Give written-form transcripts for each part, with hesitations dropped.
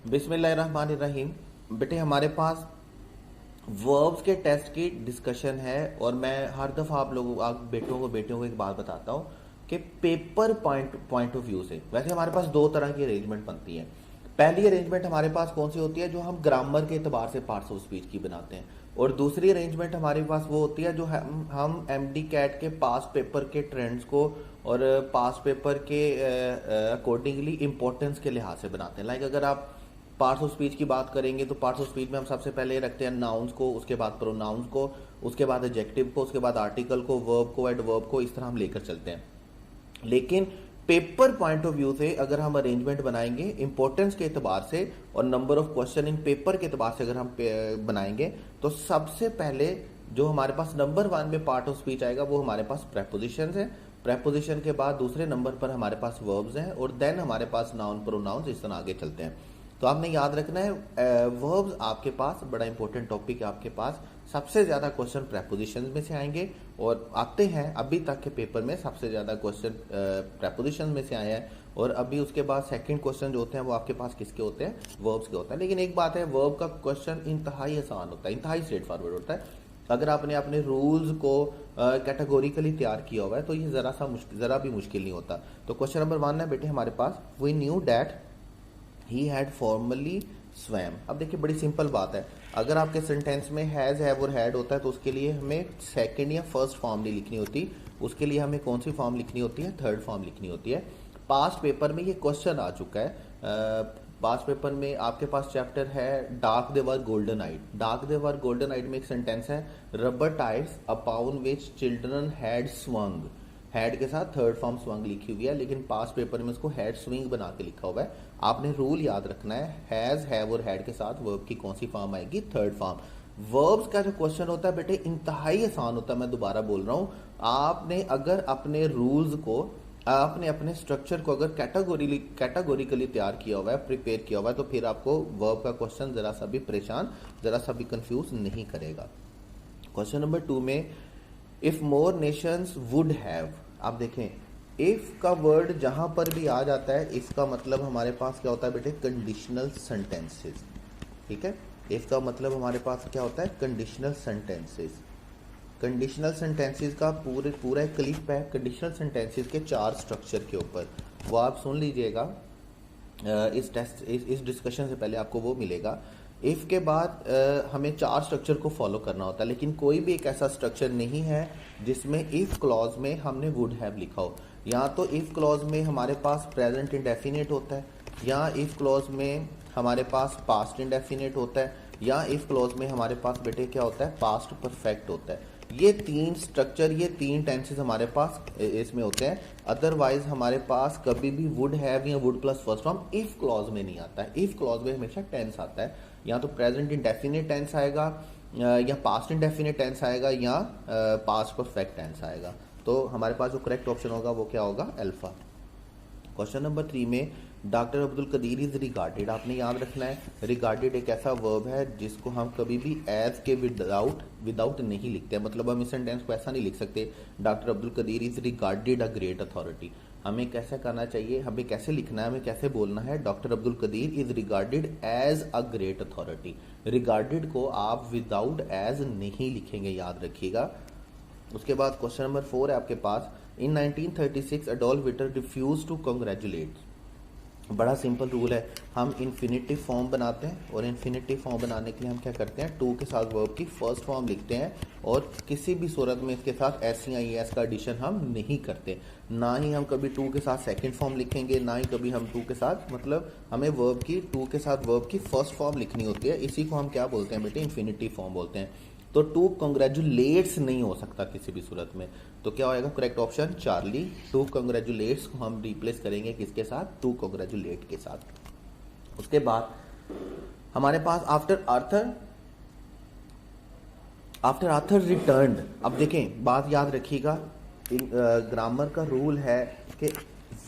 बिस्मिल्लाहिर्रहमानिर्रहीम। बेटे हमारे पास वर्ब्स के टेस्ट की डिस्कशन है और मैं हर दफ़ा आप बेटियों को एक बात बताता हूँ कि पेपर पॉइंट ऑफ व्यू से वैसे हमारे पास दो तरह की अरेंजमेंट बनती है। पहली अरेंजमेंट हमारे पास कौन सी होती है, जो हम ग्रामर के एतबार से पार्ट्स ऑफ स्पीच की बनाते हैं, और दूसरी अरेंजमेंट हमारे पास वो होती है जो हम एमडी कैट के पास पेपर के ट्रेंड्स को और पास पेपर के अकॉर्डिंगली इंपॉर्टेंस के लिहाज से बनाते हैं। लाइक अगर आप पार्ट्स ऑफ स्पीच की बात करेंगे तो पार्ट्स ऑफ स्पीच में हम सबसे पहले रखते हैं नाउन्स को, उसके बाद प्रोनाउंस को, उसके बाद एडजेक्टिव को, उसके बाद आर्टिकल को, वर्ब को, एडवर्ब को, इस तरह हम लेकर चलते हैं। लेकिन पेपर पॉइंट ऑफ व्यू से अगर हम अरेंजमेंट बनाएंगे इंपॉर्टेंस के एतबार से और number of question in paper के एतबार से अगर हम बनाएंगे तो सबसे पहले जो हमारे पास नंबर 1 में पार्ट ऑफ स्पीच आएगा वो हमारे पास प्रेपोजिशंस है। प्रेपोजिशन के बाद दूसरे नंबर पर हमारे पास वर्ब्स हैं और देन हमारे पास नाउन प्रोनाउंस, इस तरह आगे चलते हैं। तो आपने याद रखना है वर्ब्स आपके पास बड़ा इंपॉर्टेंट टॉपिक है। आपके पास सबसे ज्यादा क्वेश्चन प्रेपोजिशंस में से आएंगे और आते हैं, अभी तक के पेपर में सबसे ज्यादा क्वेश्चन प्रेपोजिशंस में से आए हैं और अभी उसके बाद सेकंड क्वेश्चन जो होते हैं वो आपके पास किसके होते हैं, वर्ब्स के होते हैं। लेकिन एक बात है, वर्ब का क्वेश्चन इंतहाई आसान होता है, इंतहाई स्ट्रेट फॉरवर्ड होता है। अगर आपने अपने रूल्स को कैटेगोरिकली तैयार किया हुआ है तो ये जरा भी मुश्किल नहीं होता। तो क्वेश्चन नंबर 1 है बेटे हमारे पास, we knew that he had formerly swam. अब देखिए बड़ी सिंपल बात है, अगर आपके सेंटेंस में हैज, हैव और हैड होता है तो उसके लिए हमें सेकंड या फर्स्ट फॉर्म नहीं लिखनी होती, उसके लिए हमें कौन सी फॉर्म लिखनी होती है, थर्ड फॉर्म लिखनी होती है। पास्ट पेपर में ये क्वेश्चन आ चुका है। पास्ट पेपर में आपके पास चैप्टर है डार्क दे वर गोल्डन आइड। डार्क दे वर गोल्डन आइड में एक सेंटेंस है, rubber tides upon which children had swung. Had के साथ थर्ड फॉर्म स्वंग लिखी हुई है, लेकिन पास्ट पेपर में उसको हैड स्विंग बना के लिखा हुआ है। आपने रूल याद रखना है, हैज, हैव और हैड के साथ वर्ब की कौन सी फॉर्म आएगी, थर्ड फॉर्म। वर्ब्स का जो क्वेश्चन होता है बेटे इंतहाई आसान होता है, मैं दोबारा बोल रहा हूं। आपने अगर अपने रूल्स को, आपने अपने स्ट्रक्चर को अगर कैटेगोरिकली तैयार किया हुआ है, प्रिपेयर किया हुआ है, तो फिर आपको वर्ब का क्वेश्चन जरा सा भी परेशान, जरा सा भी कंफ्यूज नहीं करेगा। क्वेश्चन नंबर 2 में if more Nations would have, आप देखें इफ का वर्ड जहां पर भी आ जाता है इसका मतलब हमारे पास क्या होता है बेटे, कंडीशनल सेंटेंसेस। ठीक है, इफ का मतलब हमारे पास क्या होता है, कंडीशनल सेंटेंसेस। कंडीशनल सेंटेंसेस का पूरा एक क्लिप है कंडीशनल सेंटेंसेस के 4 स्ट्रक्चर के ऊपर, वो आप सुन लीजिएगा। इस डिस्कशन से पहले आपको वो मिलेगा। इफ के बाद हमें 4 स्ट्रक्चर को फॉलो करना होता है, लेकिन कोई भी एक ऐसा स्ट्रक्चर नहीं है जिसमें इफ क्लॉज में हमने वुड हैव लिखा हो। या तो इफ क्लॉज में हमारे पास प्रेजेंट इंडेफिनिट होता है, या इफ क्लॉज में हमारे पास पास्ट इंडेफिनिट होता है, या इफ क्लॉज में हमारे पास बेटे क्या होता है, पास्ट परफेक्ट होता है। ये 3 स्ट्रक्चर, ये 3 टेंसेस हमारे पास इसमें होते हैं। अदरवाइज हमारे पास कभी भी वुड हैव या would plus first form if clause में नहीं आता है। इफ क्लॉज में हमेशा टेंस आता है, या तो प्रेजेंट इंडेफिनिट टेंस आएगा, या पास्ट इंडेफिनिट टेंस आएगा, या पास्ट परफेक्ट टेंस आएगा। तो हमारे पास जो करेक्ट ऑप्शन होगा वो क्या होगा, अल्फा। क्वेश्चन नंबर 3 में doctor Abdul Qadeer is regarded, आपने याद रखना है रिगार्डेड एक ऐसा वर्ब है जिसको हम कभी भी एज के विदाउट नहीं लिखते, मतलब हम इस सेंटेंस को ऐसा नहीं लिख सकते doctor Abdul Qadeer is regarded a great authority. हमें कैसे करना चाहिए, हमें कैसे लिखना है, हमें कैसे बोलना है, doctor Abdul Qadeer is regarded as a great authority. Regarded को आप विदाउट एज नहीं लिखेंगे, याद रखिएगा। उसके बाद क्वेश्चन नंबर 4 है आपके पास, in 1936 Adolf Hitler refuse to congratulate. बड़ा सिंपल रूल है, हम इन्फिनिटिव फॉर्म बनाते हैं और इन्फिनिटिव फॉर्म बनाने के लिए हम क्या करते हैं, टू के साथ वर्ब की फर्स्ट फॉर्म लिखते हैं और किसी भी सूरत में इसके साथ एस या एस का एडिशन हम नहीं करते। ना ही हम कभी टू के साथ सेकंड फॉर्म लिखेंगे, ना ही कभी हम टू के साथ, मतलब हमें वर्ब की टू के साथ वर्ब की फर्स्ट फॉर्म लिखनी होती है। इसी को हम क्या बोलते हैं बेटे, इन्फिनिटिव फॉर्म बोलते हैं। तो टू कंग्रेचुलेट्स नहीं हो सकता किसी भी सूरत में, तो क्या होएगा करेक्ट ऑप्शन, चार्ली। टू कंग्रेचुलेट्स को हम रिप्लेस करेंगे किसके साथ, टू कंग्रेचुलेट के साथ। उसके बाद हमारे पास आफ्टर आर्थर रिटर्न्ड। अब देखें बात याद रखिएगा, ग्रामर का रूल है कि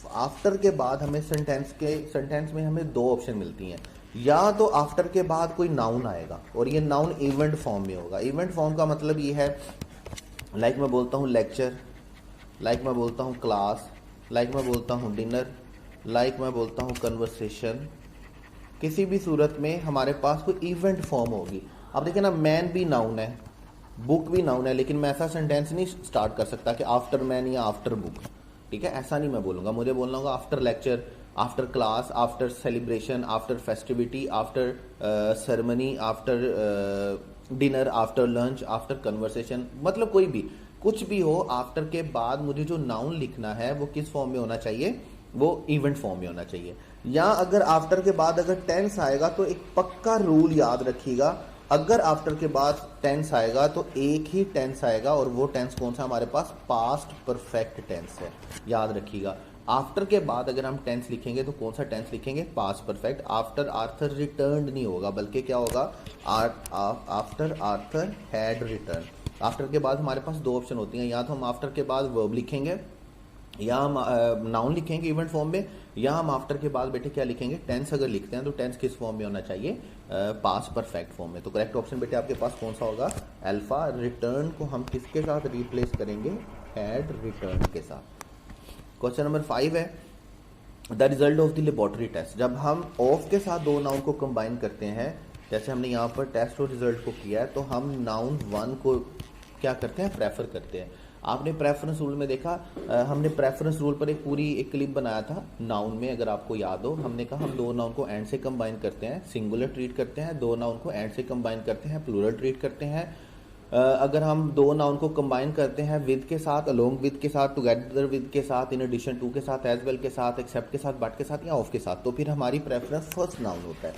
आफ्टर के बाद हमें सेंटेंस में हमें 2 ऑप्शन मिलती हैं, या तो आफ्टर के बाद कोई नाउन आएगा और ये नाउन इवेंट फॉर्म में होगा। इवेंट फॉर्म का मतलब ये है, लाइक मैं बोलता हूँ लेक्चर, लाइक मैं बोलता हूँ क्लास, लाइक मैं बोलता हूँ डिनर, लाइक मैं बोलता हूँ कन्वर्सेशन, किसी भी सूरत में हमारे पास कोई इवेंट फॉर्म होगी। अब देखिए ना, मैन भी नाउन है, बुक भी नाउन है, लेकिन मैं ऐसा सेंटेंस नहीं स्टार्ट कर सकता कि आफ्टर मैन या आफ्टर बुक, ठीक है, ऐसा नहीं मैं बोलूंगा। मुझे बोलना होगा after lecture, after class, after celebration, after festivity, after ceremony, after dinner, after lunch, after conversation, मतलब कोई भी कुछ भी हो, आफ्टर के बाद मुझे जो नाउन लिखना है वो किस फॉर्म में होना चाहिए, वो इवेंट फॉर्म में होना चाहिए। या अगर आफ्टर के बाद अगर टेंस आएगा तो एक पक्का रूल याद रखिएगा, अगर आफ्टर के बाद टेंस आएगा तो एक ही टेंस आएगा, और वो टेंस कौन सा हमारे पास, पास्ट परफेक्ट टेंस है, याद रखिएगा। आफ्टर के बाद अगर हम टेंस लिखेंगे तो कौन सा टेंस लिखेंगे, past perfect. After Arthur return नहीं होगा, बल्कि क्या होगा, after Arthur had return. After के बाद हमारे पास दो ऑप्शन होती हैं, या तो हम आफ्टर के बाद वर्ब लिखेंगे, या हम नाउन लिखेंगे इवेंट फॉर्म में, या हम आफ्टर के बाद बेटे क्या लिखेंगे, टेंस अगर लिखते हैं तो टेंस किस फॉर्म में होना चाहिए, पास्ट परफेक्ट फॉर्म में। तो करेक्ट ऑप्शन बेटे आपके पास कौन सा होगा, अल्फा। रिटर्न को हम किसके साथ रिप्लेस करेंगे, हैड रिटर्न के साथ। क्वेश्चन नंबर 5 है the result of the laboratory test. जब हम ऑफ के साथ दो नाउन को कंबाइन करते हैं, जैसे हमने यहाँ पर टेस्ट और रिजल्ट को किया है, तो हम नाउन 1 को क्या करते हैं, प्रेफर करते हैं। आपने प्रेफरेंस रूल में देखा, हमने प्रेफरेंस रूल पर एक क्लिप बनाया था नाउन में, अगर आपको याद हो। हमने कहा हम दो नाउन को एंड से कंबाइन करते हैं, सिंगुलर ट्रीट करते हैं, दो नाउन को एंड से कंबाइन करते हैं, प्लूरल ट्रीट करते हैं। अगर हम दो नाउन को कंबाइन करते हैं विद के साथ, अलोंग विद के साथ, टुगेदर विद के साथ, इन एडिशन टू के साथ, एज वेल के साथ, एक्सेप्ट के साथ, बट के साथ, या ऑफ के साथ, तो फिर हमारी प्रेफरेंस फर्स्ट नाउन होता है,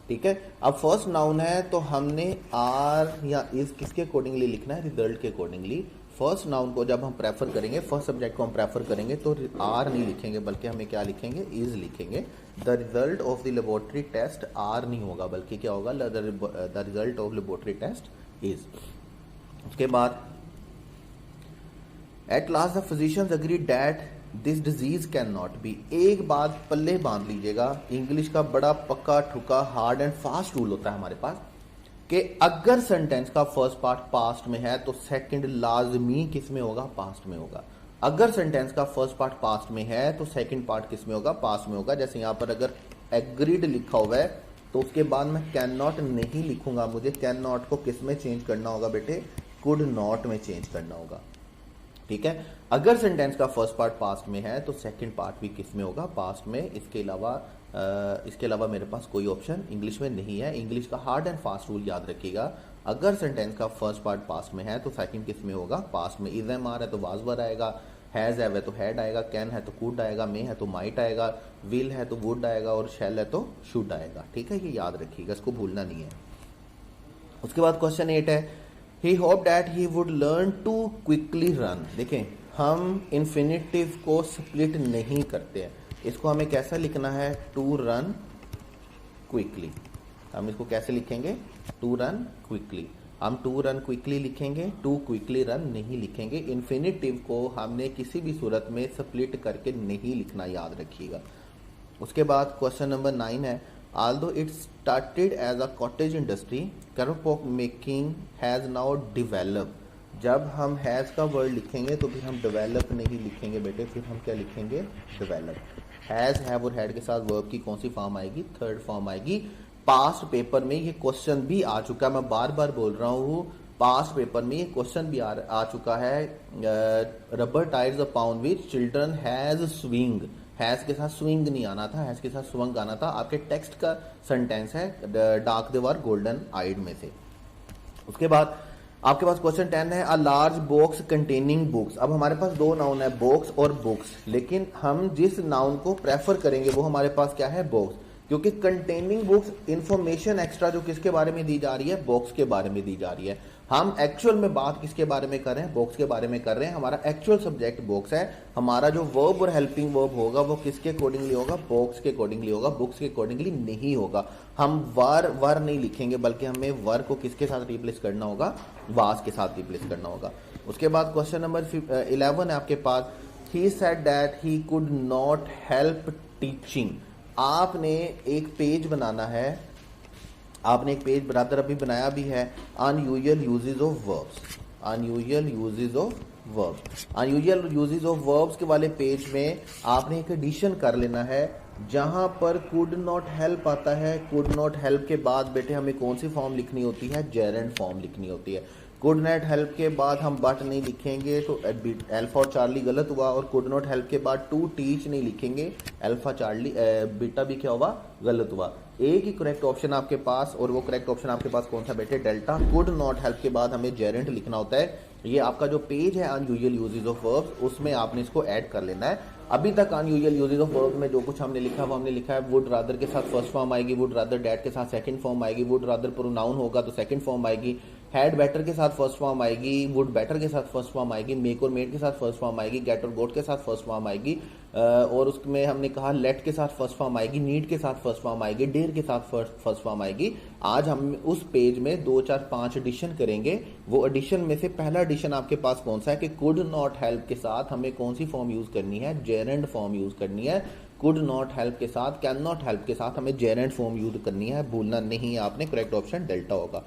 ठीक है। अब फर्स्ट नाउन है तो हमने आर या इज किसके अकॉर्डिंगली लिखना है, रिजल्ट के अकॉर्डिंगली। फर्स्ट नाउन को जब हम प्रेफर करेंगे, फर्स्ट सब्जेक्ट को हम प्रेफर करेंगे, तो आर नहीं लिखेंगे, बल्कि हमें क्या लिखेंगे, इज लिखेंगे। The result of the laboratory test are नहीं होगा, बल्कि क्या होगा, the result of laboratory test is. उसके बाद at last the physicians agree that this disease can not be. एक बात पल्ले बांध लीजिएगा, इंग्लिश का बड़ा पक्का ठुका हार्ड एंड फास्ट रूल होता है हमारे पास, कि अगर सेंटेंस का फर्स्ट पार्ट पास्ट में है तो सेकंड लाजमी किस में होगा, पास्ट में होगा। अगर सेंटेंस का फर्स्ट पार्ट पास्ट में है तो सेकंड पार्ट किस में होगा, पास्ट में होगा। जैसे यहां पर अगर एग्रीड लिखा हुआ है तो उसके बाद मैं कैन नॉट नहीं लिखूंगा, मुझे कैन नॉट को किस में चेंज करना होगा बेटे, कुड नॉट में चेंज करना होगा, ठीक है। अगर सेंटेंस का फर्स्ट पार्ट पास्ट में है तो सेकंड पार्ट भी किस में होगा, पास्ट में। इसके अलावा मेरे पास कोई ऑप्शन इंग्लिश में नहीं है। इंग्लिश का हार्ड एंड फास्ट रूल याद रखिएगा, अगर सेंटेंस का फर्स्ट पार्ट पास्ट में है तो सेकंड किस में होगा, पास्ट में। इज एम आर है तो वाज वर आएगा, हैज है तो हैड आएगा, कैन है तो कुड आएगा, मे है तो माइट आएगा, विल है तो वुड आएगा, और शैल है तो शुड आएगा, ठीक है। ये याद रखिएगा, इसको भूलना नहीं है। उसके बाद क्वेश्चन 8 है he hope that he would learn to quickly run. देखें, हम इन्फिनिटिव को स्प्लिट नहीं करते हैं, इसको हमें कैसा लिखना है, टू रन क्विकली। हम इसको कैसे लिखेंगे, टू रन क्विकली। हम टू रन क्विकली लिखेंगे, टू क्विकली रन नहीं लिखेंगे। इन्फिनिटिव को हमने किसी भी सूरत में स्प्लिट करके नहीं लिखना, याद रखिएगा। उसके बाद क्वेश्चन नंबर 9 है although it started as a cottage industry, keropok making has now developed। जब हम हैज का वर्ड लिखेंगे तो फिर हम डेवलप नहीं लिखेंगे बेटे, फिर हम क्या लिखेंगे, डेवलप। हैज, हैव और हैड के साथ वर्ब की कौन सी फॉर्म आएगी, थर्ड फॉर्म आएगी। पास्ट पेपर में ये क्वेश्चन भी आ चुका है, मैं बार बार बोल रहा हूँ, पास्ट पेपर में ये क्वेश्चन भी आ चुका है। Rubber tyres upon which children has swing, has के साथ स्विंग नहीं आना था, हैज के साथ स्वंग आना था। आपके टेक्स्ट का सेंटेंस है डार्क दे वर गोल्डन आइड में से। उसके बाद आपके पास क्वेश्चन 10 है a large box containing books. अब हमारे पास दो नाउन है, बॉक्स और बुक्स, लेकिन हम जिस नाउन को प्रेफर करेंगे वो हमारे पास क्या है, बॉक्स, क्योंकि कंटेनिंग बुक्स इंफॉर्मेशन एक्स्ट्रा जो किसके बारे में दी जा रही है, बॉक्स के बारे में दी जा रही है। हम एक्चुअल में बात किसके बारे में कर रहे हैं, बॉक्स के बारे में कर रहे हैं। हमारा एक्चुअल सब्जेक्ट बॉक्स है, हमारा जो वर्ब और हेल्पिंग वर्ब होगा वो किसके अकॉर्डिंगली होगा, बॉक्स के अकॉर्डिंगली होगा, बुक्स के अकॉर्डिंगली नहीं होगा। हम वर नहीं लिखेंगे, बल्कि हमें वर को किसके साथ रिप्लेस करना होगा, वास के साथ रिप्लेस करना होगा। उसके बाद क्वेश्चन नंबर 11 है आपके पास, he said that he could not help teaching. आपने एक पेज बनाना है, आपने एक पेज ब्रदर अभी बनाया भी है, unusual uses of verbs, unusual uses of verbs. Unusual uses of verbs के वाले पेज में आपने एक एडिशन कर लेना है जहां पर कुड नॉट हेल्प आता है, कुड नॉट हेल्प के बाद बेटे हमें कौन सी फॉर्म लिखनी होती है, जेरेंट फॉर्म लिखनी होती है। कुड नॉट हेल्प के बाद हम बट नहीं लिखेंगे तो अल्फा और चार्ली गलत हुआ, और कुड नॉट हेल्प के बाद टू टीच नहीं लिखेंगे, अल्फा चार्ली बीटा भी क्या हुआ, गलत हुआ। एक ही करेक्ट ऑप्शन आपके पास, और वो करेक्ट ऑप्शन आपके पास कौन सा बेटे, डेल्टा। कुड नॉट हेल्प के बाद हमें जेरेंट लिखना होता है। ये आपका जो पेज है अनयूजुअल यूजेस ऑफ वर्ब्स, उसमें आपने इसको ऐड कर लेना है। अभी तक अनयूजुअल यूजेस ऑफ वर्ब में जो कुछ हमने लिखा वो हमने लिखा है, वुड रादर के साथ फर्स्ट फॉर्म आएगी, वुड रादर डैट के साथ सेकंड फॉर्म आएगी, वुड रादर प्रोनाउन होगा तो सेकंड फॉर्म आएगी, हैड बेटर के साथ फर्स्ट फॉर्म आएगी, वुड बेटर के साथ फर्स्ट फॉर्म आएगी, मेक और मेड के साथ फर्स्ट फॉर्म आएगी, गेट और गोट के साथ फर्स्ट फॉर्म आएगी, और उसमें हमने कहा लेट के साथ फर्स्ट फॉर्म आएगी, नीड के साथ फर्स्ट फॉर्म आएगी, डेयर के साथ फर्स्ट फॉर्म आएगी। आज हम उस पेज में 2 4 5 एडिशन करेंगे। वो एडिशन में से पहला एडिशन आपके पास कौन सा है कि कुड नॉट हेल्प के साथ हमें कौन सी फॉर्म यूज करनी है, जेरेंट फॉर्म यूज करनी है। कुड नॉट हेल्प के साथ, कैन नॉट हेल्प के साथ हमें जेरेंट फॉर्म यूज करनी है, भूलना नहीं है आपने। करेक्ट ऑप्शन डेल्टा होगा।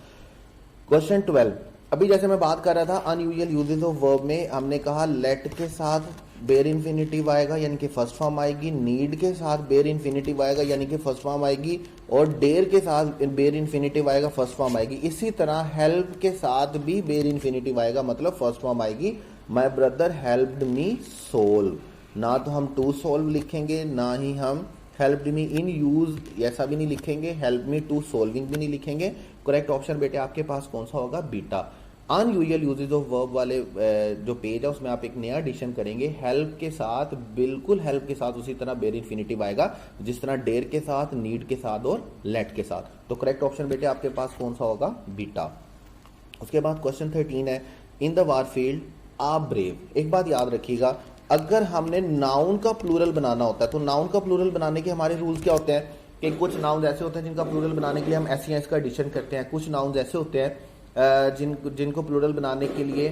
क्वेश्चन 12, अभी जैसे मैं बात कर रहा था अनयूजुअल यूजेस ऑफ वर्ब में, हमने कहा लेट के साथ बेयर इन्फिनिटिव आएगा यानी कि फर्स्ट फॉर्म आएगी, नीड के साथ बेयर इन्फिनिटिव आएगा यानी कि फर्स्ट फॉर्म आएगी, और डेयर के साथ बेयर इन्फिनिटिव आएगा, फर्स्ट फॉर्म आएगी। इसी तरह हेल्प के साथ भी बेयर इन्फिनिटिव आएगा, मतलब फर्स्ट फॉर्म आएगी। My brother helped me solve, ना तो हम टू सोल्व लिखेंगे, ना ही हम हेल्प्ड मी इन यूज ऐसा भी नहीं लिखेंगे, हेल्प मी टू सोल्विंग भी नहीं लिखेंगे। करेक्ट ऑप्शन बेटे आपके पास कौन सा होगा, beta. Unusual uses of verb वाले जो पेज है उसमें आप एक नया एडिशन करेंगे, हेल्प के साथ, बिल्कुल हेल्प के साथ उसी तरह बेयर इन्फिनिटिव आएगा जिस तरह डेयर के साथ, नीड के साथ और लेट के साथ। तो करेक्ट ऑप्शन बेटे आपके पास कौन सा होगा, बीटा। उसके बाद क्वेश्चन 13 है, in the war field a brave. एक बात याद रखिएगा, अगर हमने नाउन का प्लूरल बनाना होता है तो नाउन का प्लूरल बनाने के हमारे रूल्स क्या होते हैं कि कुछ नाउन ऐसे होते हैं जिनका प्लूरल बनाने के लिए हम ऐसी का एडिशन करते हैं, कुछ नाउन ऐसे होते हैं जिनको प्लूरल बनाने के लिए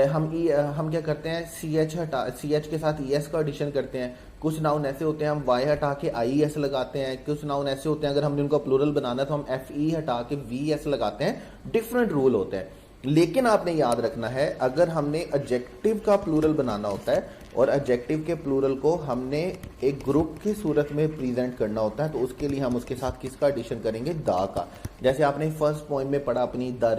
हम क्या करते हैं, सी एच के साथ ES का एडिशन करते हैं। कुछ नाउन ऐसे होते हैं हम Y हटा के IES लगाते हैं। कुछ नाउन ऐसे होते हैं अगर हमने उनका प्लूरल बनाना है तो हम FE हटा के VS लगाते हैं। डिफरेंट रूल होते हैं, लेकिन आपने याद रखना है अगर हमने एडजेक्टिव का प्लूरल बनाना होता है और एडजेक्टिव के प्लूरल को हमने एक ग्रुप की सूरत में प्रेजेंट करना होता है तो उसके लिए हम उसके साथ किसका एडिशन करेंगे, द का। जैसे आपने फर्स्ट पॉइंट में पढ़ा अपनी द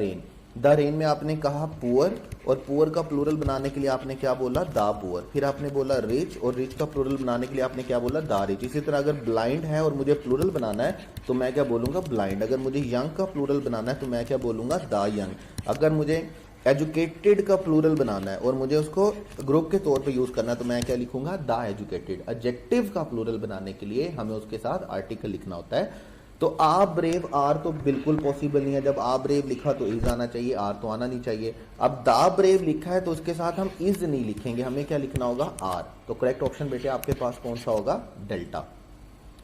रेन में आपने कहा पुअर, और पुअर का प्लूरल बनाने के लिए आपने क्या बोला, द पुअर। फिर आपने बोला रिच, और रिच का प्लूरल बनाने के लिए आपने क्या बोला, द रिच। इसी तरह अगर ब्लाइंड है और मुझे प्लूरल बनाना है तो मैं क्या बोलूंगा, ब्लाइंड। अगर मुझे यंग का प्लूरल बनाना है तो मैं क्या बोलूंगा, द यंग। अगर मुझे एजुकेटेड का प्लूरल बनाना है और मुझे उसको ग्रुप के तौर पे यूज करना है तो मैं क्या लिखूंगा, द एजुकेटेड। एडजेक्टिव का प्लूरल बनाने के लिए हमें उसके साथ आर्टिकल लिखना होता है। तो आ ब्रेव, आर तो बिल्कुल पॉसिबल नहीं है, जब आ ब्रेव लिखा तो इज आना चाहिए, आर तो आना नहीं चाहिए। अब दा ब्रेव लिखा है तो उसके साथ हम इज नहीं लिखेंगे, हमें क्या लिखना होगा, आर। तो करेक्ट ऑप्शन बेटे आपके पास कौन सा होगा, डेल्टा।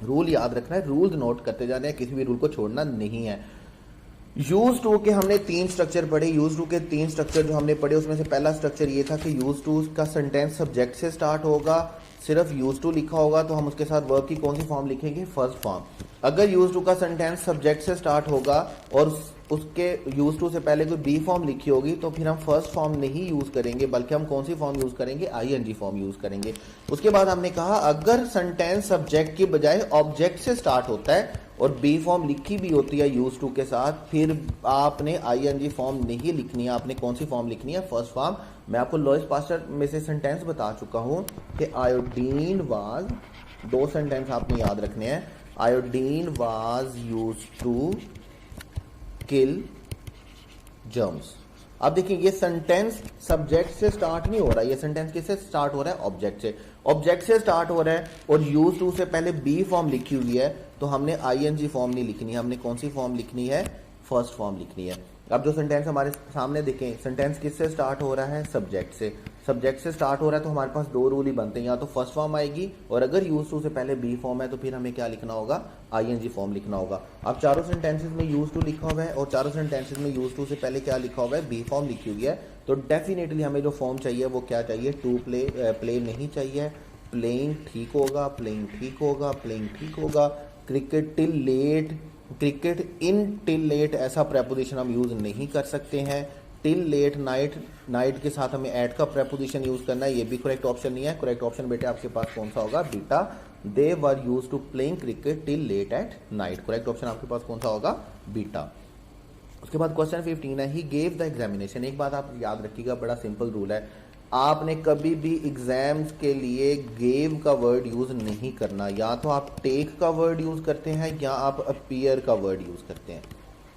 रूल याद रखना है, रूल नोट करते जाने हैं, किसी भी रूल को छोड़ना नहीं है। यूज टू के हमने 3 स्ट्रक्चर पढ़े। यूज टू के 3 स्ट्रक्चर जो हमने पढ़े उसमें से पहला स्ट्रक्चर ये था कि यूज टू का सेंटेंस सब्जेक्ट से स्टार्ट होगा, सिर्फ यूज टू लिखा होगा तो हम उसके साथ वर्ब की कौन सी फॉर्म लिखेंगे, फर्स्ट फॉर्म। अगर यूज टू का सेंटेंस सब्जेक्ट से स्टार्ट होगा और उसके यूज टू से पहले कोई बी फॉर्म लिखी होगी तो फिर हम फर्स्ट फॉर्म नहीं यूज करेंगे, बल्कि हम कौन सी फॉर्म यूज करेंगे, ING फॉर्म यूज करेंगे। उसके बाद हमने कहा अगर सेंटेंस सब्जेक्ट की बजाय ऑब्जेक्ट से स्टार्ट होता है और बी फॉर्म लिखी भी होती है यूज टू के साथ, फिर आपने ING फॉर्म नहीं लिखनी है, आपने कौन सी फॉर्म लिखनी है, फर्स्ट फॉर्म। मैं आपको लॉइस पास्टर में से सेंटेंस बता चुका हूं कि आयोडीन वाज, 2 सेंटेंस आपने याद रखने हैं। Iodine was use to kill germs. अब देखिए ये सेंटेंस सब्जेक्ट से स्टार्ट नहीं हो रहा, ये सेंटेंस किससे स्टार्ट हो रहा है, ऑब्जेक्ट से। ऑब्जेक्ट से स्टार्ट हो रहा है और यूज टू से पहले बी फॉर्म लिखी हुई है तो हमने ING फॉर्म नहीं लिखनी है, हमने कौन सी फॉर्म लिखनी है, फर्स्ट फॉर्म लिखनी है। अब जो सेंटेंस हमारे सामने देखें, सेंटेंस किससे स्टार्ट हो रहा है, सब्जेक्ट से। सब्जेक्ट से स्टार्ट हो रहा है तो हमारे पास 2 रूल ही बनते हैं, या तो फर्स्ट फॉर्म आएगी और अगर यूज टू से पहले बी फॉर्म है तो फिर हमें क्या लिखना होगा, ING फॉर्म लिखना होगा। अब चारों सेंटेंसेस में यूज टू लिखा हुआ है और चारों सेंटेंसेस में यूज टू से पहले क्या लिखा हुआ है, बी फॉर्म लिखी हुई है, तो डेफिनेटली हमें जो फॉर्म चाहिए वो क्या चाहिए, टू प्ले नहीं चाहिए। प्लेइंग ठीक होगा, प्लेइंग ठीक होगा, प्लेइंग ठीक होगा। Cricket till late, cricket in till late ऐसा प्रेपोजिशन हम यूज नहीं कर सकते हैं। टिल लेट नाइट, नाइट के साथ हमें एट का प्रेपोजिशन यूज करना है, ये भी करेक्ट ऑप्शन नहीं है। करेक्ट ऑप्शन बेटे आपके पास कौन सा होगा? Beta. They were use to playing cricket till late at night, correct option आपके पास कौन सा होगा? बीटा। उसके बाद क्वेश्चन 15 है, ही गेव द एग्जामिनेशन। एक बात आप याद रखिएगा, बड़ा सिंपल रूल है, आपने कभी भी एग्जाम्स के लिए गेव का वर्ड यूज नहीं करना। या तो आप टेक का वर्ड यूज करते हैं या आप अपीयर का वर्ड यूज करते हैं,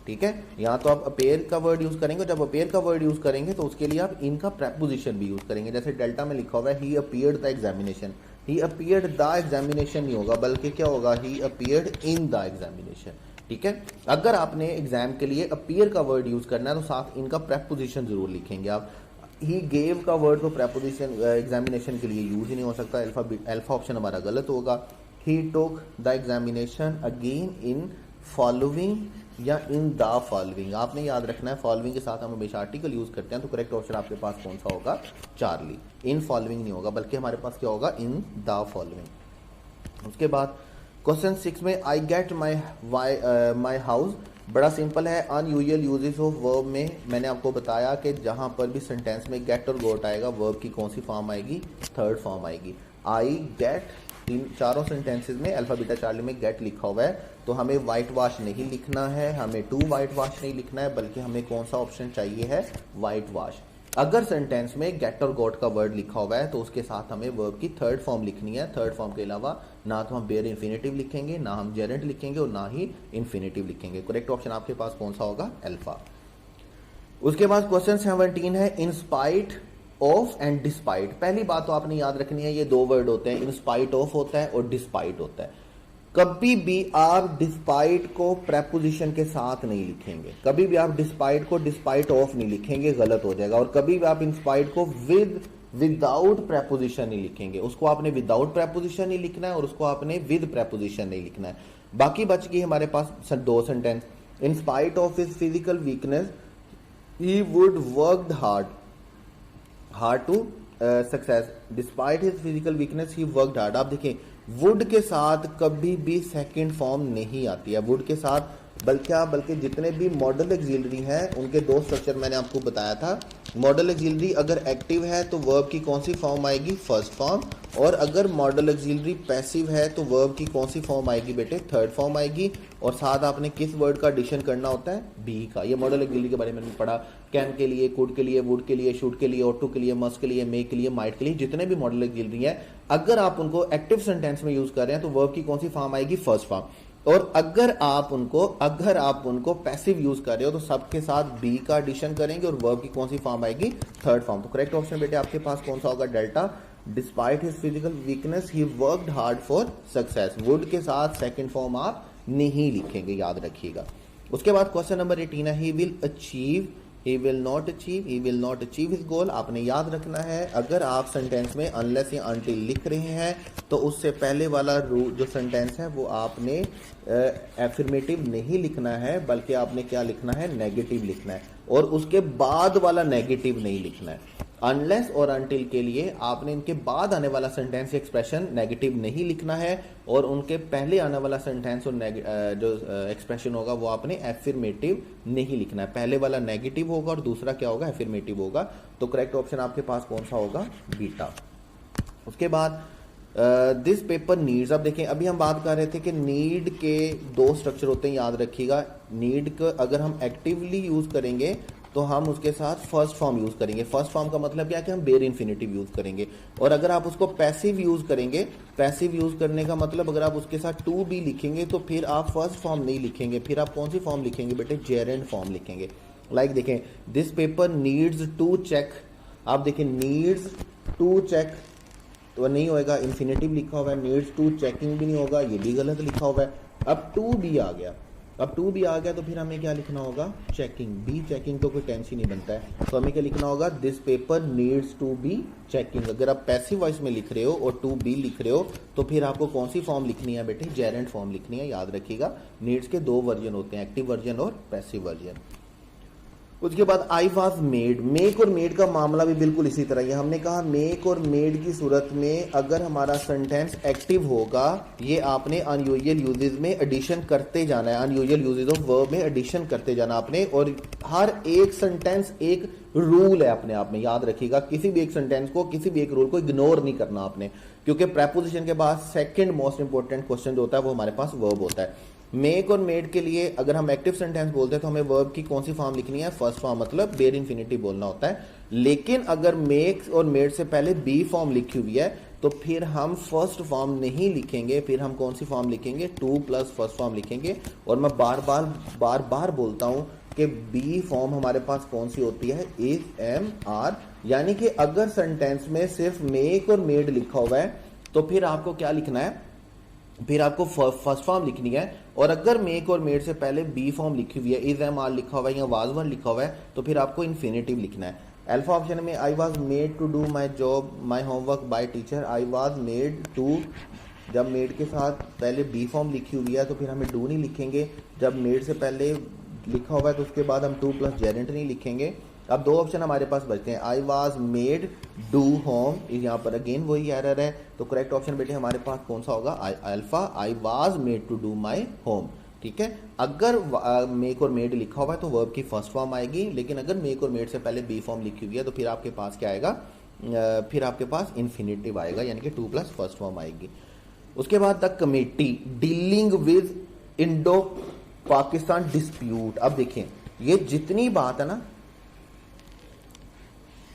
ठीक है? या तो आप अपेयर का वर्ड यूज करेंगे, जब अपेयर का वर्ड यूज करेंगे तो उसके लिए आप इनका प्रेपोजिशन भी यूज करेंगे। जैसे डेल्टा में लिखा हुआ है he appeared the examination, he appeared the examination नहीं होगा, बल्कि क्या होगा? He appeared in the examination, ठीक है? अगर आपने एग्जाम के लिए अपीयर का वर्ड यूज करना है तो साथ इनका प्रेपोजिशन जरूर लिखेंगे आप। ही गेव का वर्ड तो प्रेपोजिशन एग्जामिनेशन के लिए यूज ही नहीं हो सकता, अल्फा ऑप्शन हमारा गलत होगा। He took the examination again in following या इन द फॉलोइंग, आपने याद रखना है फॉलोइंग के साथ हम हमेशा आर्टिकल यूज करते हैं, तो करेक्ट ऑप्शन आपके पास कौन सा होगा? चार्ली। इन फॉलोइंग नहीं होगा, बल्कि हमारे पास क्या होगा? In the following. उसके बाद क्वेश्चन 6 में आई गेट माई हाउस, बड़ा सिंपल है। अनयूजुअल यूजेस ऑफ वर्ब में मैंने आपको बताया कि जहां पर भी सेंटेंस में गेट और गोट आएगा, वर्ब की कौन सी फॉर्म आएगी? थर्ड फॉर्म आएगी। आई गेट, इन चारों सेंटेंसेस में अल्फा बीटा चार्ली में गेट लिखा हुआ है, तो हमें वाइट वॉश नहीं लिखना है, हमें टू वाइट वॉश नहीं लिखना है, बल्कि हमें कौन सा ऑप्शन चाहिए है? White wash. अगर सेंटेंस में गेट और गोट का वर्ड लिखा हुआ है तो उसके साथ हमें वर्ब की थर्ड फॉर्म लिखनी है। थर्ड फॉर्म के अलावा ना तो हम बेयर इन्फिनेटिव लिखेंगे, ना हम जेरेंट लिखेंगे और ना ही इन्फिनेटिव लिखेंगे। करेक्ट ऑप्शन आपके पास कौन सा होगा? अल्फा। उसके बाद क्वेश्चन 17 है, इन स्पाइट ऑफ एंड डिस्पाइट। पहली बात तो आपने याद रखनी है, ये दो वर्ड होते हैं, इन स्पाइट ऑफ होता है और डिस्पाइट होता है। कभी भी आप डिस्पाइट को प्रेपोजिशन के साथ नहीं लिखेंगे, कभी भी आप डिस्पाइट को डिस्पाइट ऑफ नहीं लिखेंगे, गलत हो जाएगा। और कभी भी आप इंस्पाइट को विदाउट प्रेपोजिशन नहीं लिखेंगे, उसको आपने विदाउट प्रेपोजिशन नहीं लिखना है और उसको आपने विद प्रेपोजिशन नहीं लिखना है। बाकी बच गई हमारे पास दो sentence, in spite of his physical weakness he would worked hard to success, despite his physical weakness he worked hard. आप देखिए वुड के साथ कभी भी सेकंड फॉर्म नहीं आती है, वुड के साथ, बल्कि जितने भी मॉडल एक्सिलरी हैं उनके दो स्ट्रक्चर मैंने आपको बताया था। मॉडल एक्सिलरी अगर एक्टिव है तो वर्ब की कौन सी फॉर्म आएगी? First form. और अगर मॉडल एक्सिलरी पैसिव है तो वर्ब की कौन सी फॉर्म आएगी बेटे? थर्ड फॉर्म आएगी। और साथ आपने किस वर्ड का एडिशन करना होता है? बी का। ये मॉडल एक्सिलरी के बारे में मैंने पढ़ा, कैन के लिए, कुड के लिए, वुड के लिए, शूड के लिए, ऑटो के लिए, मस्ट के लिए, मे के लिए, माइट के लिए, जितने भी मॉडल एक्सिलरी है, अगर आप उनको एक्टिव सेंटेंस में यूज कर रहे हैं तो वर्ब की कौन सी फॉर्म आएगी? First form. और अगर आप उनको पैसिव यूज कर रहे हो तो सबके साथ बी का एडिशन करेंगे और वर्ब की कौन सी फॉर्म आएगी? Third form. तो करेक्ट ऑप्शन बेटे आपके पास कौन सा होगा? Delta. Despite his physical weakness he worked hard for success. Would के साथ सेकंड फॉर्म आप नहीं लिखेंगे, याद रखिएगा। उसके बाद क्वेश्चन नंबर 18 है, he will not achieve his goal. आपने याद रखना है, अगर आप सेंटेंस में अनलेस या अनटिल लिख रहे हैं तो उससे पहले वाला जो सेंटेंस है वो आपने एफर्मेटिव नहीं लिखना है, बल्कि आपने क्या लिखना है? नेगेटिव लिखना है। और उसके बाद वाला नेगेटिव नहीं लिखना है। अनलेस और अनटिल के लिए आपने इनके बाद आने वाला सेंटेंस एक्सप्रेशन नेगेटिव नहीं लिखना है, और उनके पहले आने वाला सेंटेंस और जो एक्सप्रेशन होगा वो आपने एफर्मेटिव नहीं लिखना है। पहले वाला नेगेटिव होगा और दूसरा क्या होगा? एफर्मेटिव होगा। तो करेक्ट ऑप्शन आपके पास कौन सा होगा? बीटा। उसके बाद दिस पेपर नीड्स। अब देखें, अभी हम बात कर रहे थे कि नीड के दो स्ट्रक्चर होते हैं, याद रखिएगा। नीड को अगर हम एक्टिवली यूज करेंगे तो हम उसके साथ फर्स्ट फॉर्म यूज करेंगे। फर्स्ट फॉर्म का मतलब क्या है? कि हम बेयर इन्फिनेटिव यूज करेंगे। और अगर आप उसको पैसिव यूज करेंगे, पैसिव यूज करने का मतलब अगर आप उसके साथ टू भी लिखेंगे तो फिर आप फर्स्ट फॉर्म नहीं लिखेंगे, फिर आप कौन सी फॉर्म लिखेंगे बेटे? जेरेंट फॉर्म लिखेंगे। लाइक देखें, this paper needs to check. आप देखें, नीड्स टू चेक तो नहीं होएगा, इन्फिनेटिव लिखा हुआ है। नीड्स टू चेकिंग भी नहीं होगा, ये भी गलत लिखा हुआ है। अब टू भी आ गया, तो फिर हमें क्या लिखना होगा? चेकिंग। बी चेकिंग तो कोई टेंस ही नहीं बनता है, तो हमें क्या लिखना होगा? This paper needs to be checking. अगर आप पैसिव वॉइस में लिख रहे हो और टू बी लिख रहे हो तो फिर आपको कौन सी फॉर्म लिखनी है बेटे? जेरेंट फॉर्म लिखनी है, याद रखिएगा। नीड्स के दो वर्जन होते हैं, एक्टिव वर्जन और पैसिव वर्जन। उसके बाद आई वॉज मेड, मेक और मेड का मामला भी बिल्कुल इसी तरह ही है। हमने कहा मेक और मेड की सूरत में अगर हमारा सेंटेंस एक्टिव होगा, ये आपने अनयूजुअल यूजेस में एडिशन करते जाना है, अनयूजुअल यूजेस ऑफ वर्ब में एडिशन करते जाना आपने। और हर एक सेंटेंस एक रूल है अपने आप में, याद रखिएगा। किसी भी एक सेंटेंस को, किसी भी एक रूल को इग्नोर नहीं करना आपने, क्योंकि प्रेपोजिशन के बाद सेकंड मोस्ट इंपॉर्टेंट क्वेश्चन जो होता है वो हमारे पास वर्ब होता है। मेक और मेड के लिए अगर हम एक्टिव सेंटेंस बोलते हैं तो हमें वर्ब की कौन सी फॉर्म लिखनी है? फर्स्ट फॉर्म, मतलब बेयर इन्फिनिटी बोलना होता है। लेकिन अगर मेक और मेड से पहले बी फॉर्म लिखी हुई है तो फिर हम फर्स्ट फॉर्म नहीं लिखेंगे, फिर हम कौन सी फॉर्म लिखेंगे? टू प्लस फर्स्ट फॉर्म लिखेंगे। और मैं बार बार बोलता हूं कि बी फॉर्म हमारे पास कौन सी होती है? Is, am, are. यानी कि अगर सेंटेंस में सिर्फ मेक और मेड लिखा हुआ है तो फिर आपको क्या लिखना है? फिर आपको फर्स्ट फॉर्म लिखनी है। और अगर मेक और मेड से पहले बी फॉर्म लिखी हुई है, इज, एम, आर लिखा हुआ है या वाज वन लिखा हुआ है, तो फिर आपको इन्फिनेटिव लिखना है। अल्फा ऑप्शन में I was made to do my job my homework by teacher, I was made to. जब मेड के साथ पहले बी फॉर्म लिखी हुई है तो फिर हमें डू नहीं लिखेंगे। जब मेड से पहले लिखा हुआ है तो उसके बाद हम टू प्लस जेरेंट नहीं लिखेंगे। अब दो ऑप्शन हमारे पास बचते हैं, आई वाज मेड डू होम, यहाँ पर अगेन वही एरर है। तो करेक्ट ऑप्शन बेटे हमारे पास कौन सा होगा? Alpha, I was made to do my home. ठीक है, अगर मेक और मेड लिखा हुआ है तो वर्ब की फर्स्ट फॉर्म आएगी, लेकिन अगर मेक और मेड से पहले बी फॉर्म लिखी हुई है तो फिर आपके पास क्या आएगा? फिर आपके पास इन्फिनेटिव आएगा, यानी कि टू प्लस फर्स्ट फॉर्म आएगी। उसके बाद the committee dealing with Indo Pakistan dispute. अब देखें, ये जितनी बात है ना,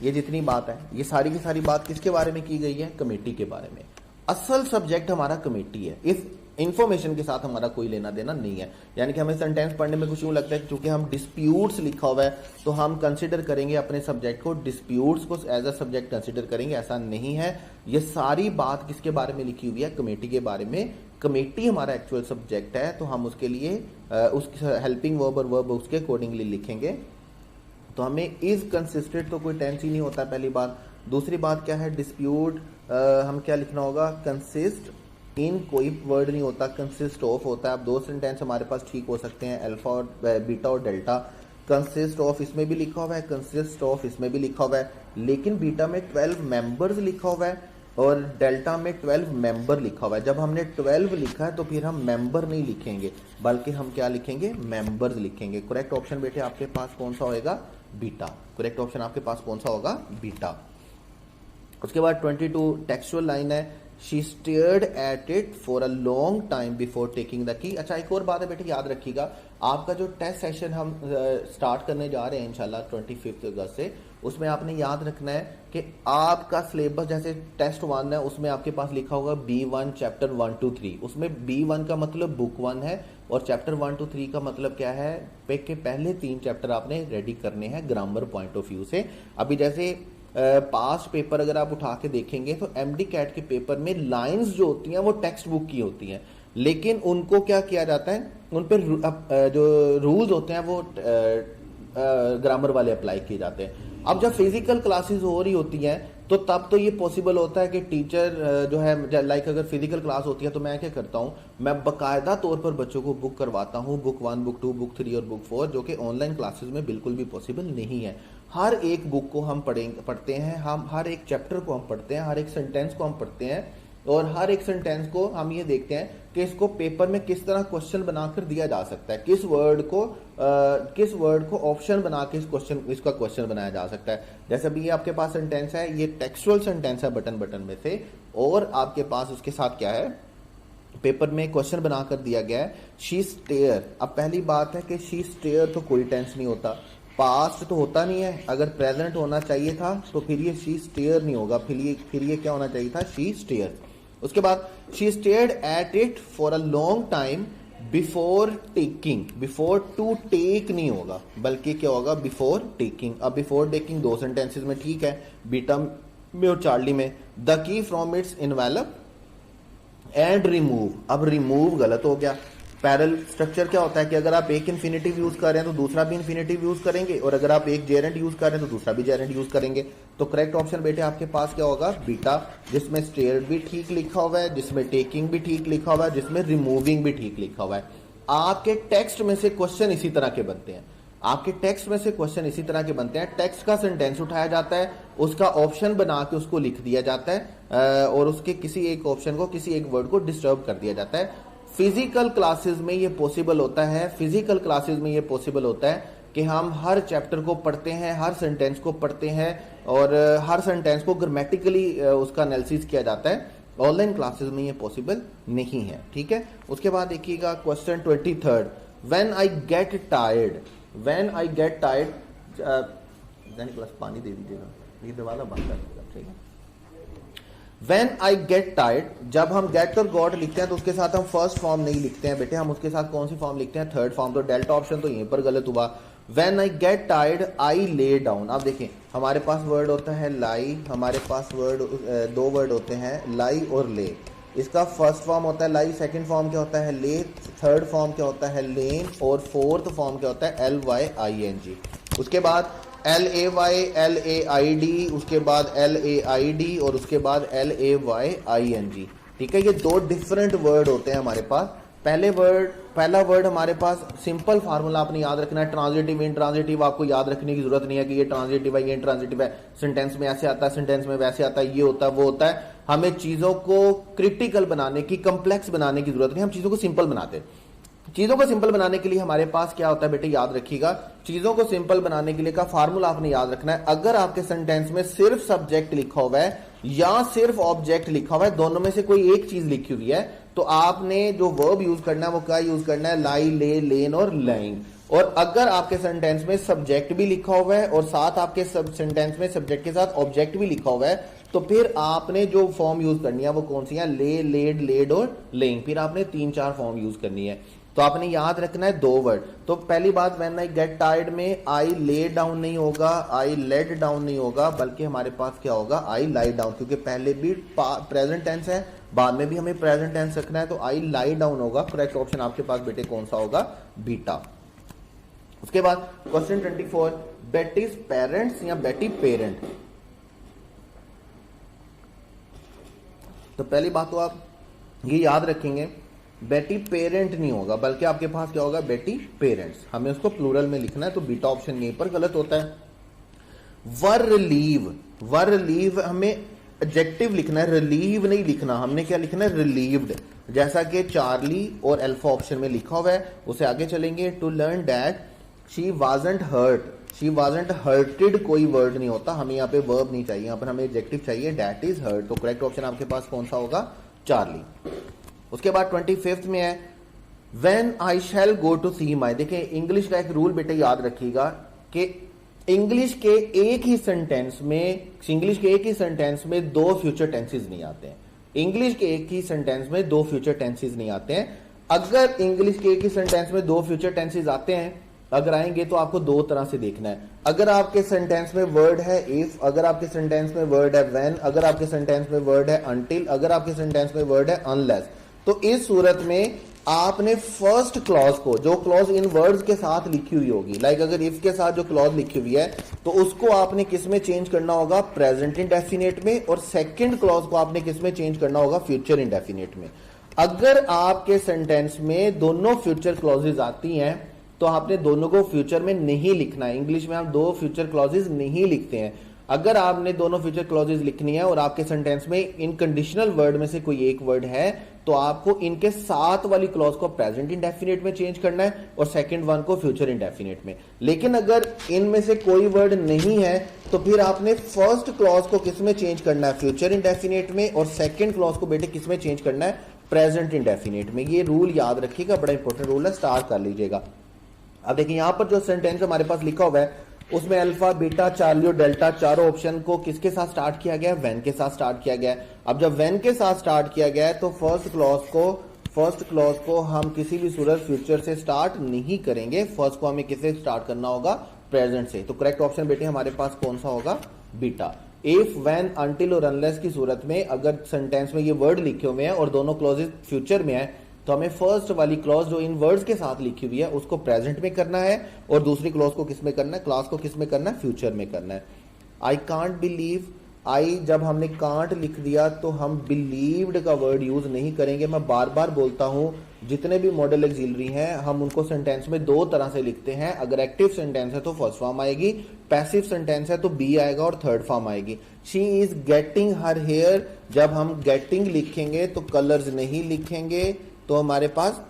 ये जितनी बात है, ये सारी की सारी बात किसके बारे में की गई है? कमेटी के बारे में। असल सब्जेक्ट हमारा कमेटी है, इस इंफॉर्मेशन के साथ हमारा कोई लेना देना नहीं है। यानी कि हमें सेंटेंस पढ़ने में कुछ यूं लगता है क्योंकि हम डिस्प्यूट्स लिखा हुआ है तो हम कंसिडर करेंगे अपने सब्जेक्ट को, डिस्प्यूट्स को एज अ सब्जेक्ट कंसिडर करेंगे, ऐसा नहीं है। ये सारी बात किसके बारे में लिखी हुई है? कमेटी के बारे में। कमेटी हमारा एक्चुअल सब्जेक्ट है, तो हम उसके लिए उस हेल्पिंग वर्ब और वर्ब उसके अकॉर्डिंगली लिखेंगे। तो हमें इज कंसिस्टेड तो कोई टेंस ही नहीं होता, पहली बात। दूसरी बात क्या है? डिस्प्यूट हम क्या लिखना होगा? कंसिस्ट इन, कोई वर्ड नहीं होता, कंसिस्ट ऑफ होता है। अब दो सेंटेंस हमारे पास ठीक हो सकते हैं, अल्फा और बीटा और डेल्टा। कंसिस्ट ऑफ इसमें भी लिखा हुआ है, कंसिस्ट ऑफ इसमें भी लिखा हुआ है, लेकिन बीटा में 12 मेंबर्स लिखा हुआ है और डेल्टा में 12 मेंबर लिखा हुआ है। जब हमने 12 लिखा है तो फिर हम मेंबर नहीं लिखेंगे, बल्कि हम क्या लिखेंगे? मेंबर्स लिखेंगे। करेक्ट ऑप्शन बेटे आपके पास कौन सा होएगा? बीटा। करेक्ट ऑप्शन आपके पास कौन सा होगा? बीटा। उसके बाद 22 टेक्सचुअल लाइन है, she stared at it for a long time before taking the key. अच्छा, एक और बात है बेटे, याद रखिएगा, आपका जो टेस्ट सेशन हम स्टार्ट करने जा रहे हैं इंशाल्लाह 25 अगस्त से, उसमें आपने याद रखना है कि आपका सिलेबस जैसे टेस्ट 1 है उसमें आपके पास लिखा होगा B1 चैप्टर 1 to 3। उसमें B1 का मतलब बुक 1 है और चैप्टर 1 to 3 का मतलब क्या है? के पहले 3 चैप्टर आपने रेडी करने हैं ग्रामर पॉइंट ऑफ व्यू से। अभी जैसे पास्ट पेपर अगर आप उठा के देखेंगे तो एमडी कैट के पेपर में लाइंस जो होती हैं वो टेक्स्ट बुक की होती हैं, लेकिन उनको क्या किया जाता है? उन पर जो रूल्स होते हैं वो ग्रामर वाले अप्लाई किए जाते हैं। अब जब फिजिकल क्लासेस हो रही होती हैं तो तब तो ये पॉसिबल होता है कि टीचर जो है, लाइक अगर फिजिकल क्लास होती है तो मैं क्या करता हूँ, मैं बाकायदा तौर पर बच्चों को बुक करवाता हूँ, बुक 1, बुक 2, बुक 3 और बुक 4, जो कि ऑनलाइन क्लासेस में बिल्कुल भी पॉसिबल नहीं है। हर एक बुक को हम पढ़ते हैं, हम हर एक चैप्टर को हम पढ़ते हैं, हर एक सेंटेंस को हम पढ़ते हैं और हर एक सेंटेंस को हम ये देखते हैं कि इसको पेपर में किस तरह क्वेश्चन बनाकर दिया जा सकता है, किस वर्ड को ऑप्शन बना के इसका क्वेश्चन बनाया जा सकता है। जैसे अभी ये आपके पास सेंटेंस है, ये टेक्सुअल सेंटेंस है बटन में से, और आपके पास उसके साथ क्या है? पेपर में क्वेश्चन बनाकर दिया गया है, शी स्टेयर। अब पहली बात है कि शी स्टेयर तो कोई टेंस नहीं होता, पास्ट तो होता नहीं है, अगर प्रेजेंट होना चाहिए था तो फिर ये शी स्टेयर नहीं होगा, फिर ये क्या होना चाहिए था? She stare. उसके बाद she stared at it for a long time before taking. Before to take नहीं होगा, बल्कि क्या होगा? Before taking. अब बिफोर टेकिंग दो सेंटेंसेस में ठीक है, बीटा में और चार्ली में। The key from its envelope and remove. अब रिमूव गलत हो गया। पैरल स्ट्रक्चर क्या होता है कि अगर आप एक इन्फिनेटिव यूज कर रहे हैं तो दूसरा भी इन्फिनेटिव यूज करेंगे, और अगर आप एक जेरेंट यूज कर रहे हैं तो दूसरा भी जेरेंट यूज करेंगे। तो करेक्ट ऑप्शन बेटे आपके पास क्या होगा? बीटा, जिसमें स्टेयर भी ठीक लिखा हुआ है, जिसमें टेकिंग भी ठीक लिखा हुआ है, जिसमें रिमूविंग भी ठीक लिखा हुआ है। आपके टेक्स्ट में से क्वेश्चन इसी तरह के बनते हैं। आपके टेक्स्ट में से क्वेश्चन इसी तरह के बनते हैं, टेक्स्ट का सेंटेंस उठाया जाता है, उसका ऑप्शन बना के उसको लिख दिया जाता है और उसके किसी एक ऑप्शन को, किसी एक वर्ड को डिस्टर्ब कर दिया जाता है। फिजिकल क्लासेस में ये पॉसिबल होता है, फिजिकल क्लासेस में ये पॉसिबल होता है कि हम हर चैप्टर को पढ़ते हैं, हर सेंटेंस को पढ़ते हैं और हर सेंटेंस को ग्रामेटिकली उसका एनालिसिस किया जाता है। ऑनलाइन क्लासेस में ये पॉसिबल नहीं है, ठीक है। उसके बाद देखिएगा question 23, when I get tired, when I get tired, class पानी दे दीजिएगा, ये दरवाजा बंद कर दीजिएगा, ठीक है। व्हेन आई गेट टायर्ड, जब हम गेट और गॉट लिखते हैं तो उसके साथ हम फर्स्ट फॉर्म नहीं लिखते हैं बेटे, हम उसके साथ कौन सी फॉर्म लिखते हैं, थर्ड फॉर्म। तो डेल्टा ऑप्शन तो यहीं पर गलत हुआ। When I get tired I lay down. अब देखें हमारे पास वर्ड होता है लाई, हमारे पास वर्ड दो वर्ड होते हैं लाई और ले। इसका फर्स्ट फॉर्म होता है लाई, सेकंड फॉर्म क्या होता है ले, थर्ड फॉर्म क्या होता है लेन और फोर्थ फॉर्म क्या होता है LYING। उसके बाद LAYLAID, उसके बाद LAID और उसके बाद LAYING, ठीक है। ये दो डिफरेंट वर्ड होते हैं हमारे पास। पहला वर्ड हमारे पास सिंपल फार्मूला आपने याद रखना है, ट्रांजिटिव इंट्रांजिटिव आपको याद रखने की जरूरत नहीं है कि ये ट्रांजिटिव है ये इंट्रांजिटिव है, सेंटेंस में ऐसे आता है सेंटेंस में वैसे आता है, ये होता है वो होता है। हमें चीजों को क्रिटिकल बनाने की, कॉम्प्लेक्स बनाने की जरूरत नहीं, हम चीजों को सिंपल बनाते हैं। चीजों को सिंपल बनाने के लिए हमारे पास क्या होता है बेटे, याद रखिएगा, चीजों को सिंपल बनाने के लिए का फार्मूला आपने याद रखना है। अगर आपके सेंटेंस में सिर्फ सब्जेक्ट लिखा हुआ है या सिर्फ ऑब्जेक्ट लिखा हुआ है, दोनों में से कोई एक चीज लिखी हुई है, तो आपने जो वर्ब यूज करना है वो क्या यूज करना है, लाई, ले, लेन और लाइंग। और अगर आपके सेंटेंस में सब्जेक्ट भी लिखा हुआ है और साथ आपके सेंटेंस में सब्जेक्ट के साथ ऑब्जेक्ट भी लिखा हुआ है, तो फिर आपने जो फॉर्म यूज करनी है वो कौन सी है, ले, लेड, लेड और लेइंग। फिर आपने 3-4 फॉर्म यूज करनी है। तो आपने याद रखना है 2 वर्ड। तो पहली बात, व्हेन आई गेट टायर्ड में आई ले डाउन नहीं होगा, आई लेड डाउन नहीं होगा, बल्कि हमारे पास क्या होगा, आई लाई डाउन, क्योंकि पहले भी प्रेजेंट टेंस है, बाद में भी हमें प्रेजेंट टेंस रखना है, तो आई लाई डाउन होगा। करेक्ट ऑप्शन आपके पास बेटे कौन सा होगा, बीटा। उसके बाद क्वेश्चन 24, बेटीज पेरेंट्स या बेटी पेरेंट। तो पहली बात तो आप ये याद रखेंगे, बेटी पेरेंट नहीं होगा, बल्कि आपके पास क्या होगा, बेटी पेरेंट्स। हमें उसको प्लूरल में लिखना है, तो बीटा ऑप्शन यहीं पर गलत होता है। वर रिलीव, वर रिलीव हमें एडजेक्टिव लिखना है, रिलीव नहीं लिखना, हमने क्या लिखना है, रिलीव्ड, जैसा कि चार्ली और अल्फा ऑप्शन में लिखा हुआ है। उसे आगे चलेंगे, to learn that she wasn't hurt, she wasn't hurted कोई वर्ड नहीं होता, हमें यहाँ पे वर्ब नहीं चाहिए, यहाँ पर हमें एडजेक्टिव चाहिए, दैट इज हर्ट। तो करेक्ट ऑप्शन आपके पास कौन सा होगा, चार्ली। उसके बाद 25 में है, when I shell go to सी माई। देखिए इंग्लिश का एक रूल बेटे याद रखिएगा कि इंग्लिश के एक ही सेंटेंस में 2 फ्यूचर टेंसेस नहीं आते हैं। इंग्लिश के एक ही सेंटेंस में 2 फ्यूचर टेंसेस नहीं आते हैं। अगर इंग्लिश के एक ही सेंटेंस में 2 फ्यूचर टेंसेस आते हैं, अगर आएंगे तो आपको 2 तरह से देखना है। अगर आपके सेंटेंस में वर्ड है इफ, अगर आपके सेंटेंस में वर्ड है व्हेन, अगर आपके सेंटेंस में वर्ड है अनटिल, अगर आपके सेंटेंस में वर्ड है अनलेस, तो इस सूरत में आपने फर्स्ट क्लॉज को, जो क्लॉज इन वर्ड्स के साथ लिखी हुई होगी, लाइक अगर इफ के साथ जो क्लॉज लिखी हुई है, तो उसको आपने किस में चेंज करना होगा, प्रेजेंट इंडेफिनिट में, और सेकंड क्लॉज को आपने किस में चेंज करना होगा, फ्यूचर इंडेफिनिट में। अगर आपके सेंटेंस में दोनों फ्यूचर क्लॉजेज आती हैं, तो आपने दोनों को फ्यूचर में नहीं लिखना है। इंग्लिश में हम 2 फ्यूचर क्लॉजेज नहीं लिखते हैं। अगर आपने दोनों फ्यूचर क्लॉजेज लिखनी है और आपके सेंटेंस में इन कंडीशनल वर्ड में से कोई एक वर्ड है, तो आपको इनके साथ वाली क्लॉज को प्रेजेंट इंडेफिनिट में चेंज करना है और सेकंड वन को फ्यूचर इंडेफिनिट में। लेकिन अगर इनमें से कोई वर्ड नहीं है, तो फिर आपने फर्स्ट क्लॉज को किस में चेंज करना है, फ्यूचर इंडेफिनिट में, और सेकंड क्लॉज को बेटे किस में चेंज करना है, प्रेजेंट इंडेफिनिट में। ये रूल याद रखिएगा, बड़ा इंपॉर्टेंट रूल है, स्टार कर लीजिएगा। अब देखिए यहां पर जो सेंटेंस हमारे पास लिखा हुआ है, उसमें अल्फा, बीटा, चार्ली और डेल्टा चारों ऑप्शन को किसके साथ स्टार्ट किया गया है, व्हेन के साथ स्टार्ट किया गया है। अब जब व्हेन के साथ स्टार्ट किया गया है, तो फर्स्ट क्लॉज को हम किसी भी सूरत फ्यूचर से स्टार्ट नहीं करेंगे, फर्स्ट को हमें किससे स्टार्ट करना होगा, प्रेजेंट से। तो करेक्ट ऑप्शन बेटे हमारे पास कौन सा होगा, बीटा। इफ, व्हेन, अनटिल और अनलेस की सूरत में अगर सेंटेंस में ये वर्ड लिखे हुए हैं और दोनों क्लॉजेज फ्यूचर में है, तो हमें फर्स्ट वाली क्लॉज जो इन वर्ड्स के साथ लिखी हुई है उसको प्रेजेंट में करना है, और दूसरी क्लॉज को किस में करना है, क्लास को किस में करना है, फ्यूचर में करना है। आई कांट बिलीव आई जब हमने कांट लिख दिया तो हम बिलीव्ड का वर्ड यूज नहीं करेंगे। मैं बार बार बोलता हूं, जितने भी मॉडल एक्सिलरी हैं हम उनको सेंटेंस में दो तरह से लिखते हैं। अगर एक्टिव सेंटेंस है तो फर्स्ट फॉर्म आएगी, पैसिव सेंटेंस है तो बी आएगा और थर्ड फॉर्म आएगी। She is getting her hair, जब हम गेटिंग लिखेंगे तो कलर्स नहीं लिखेंगे। तो हमारे पास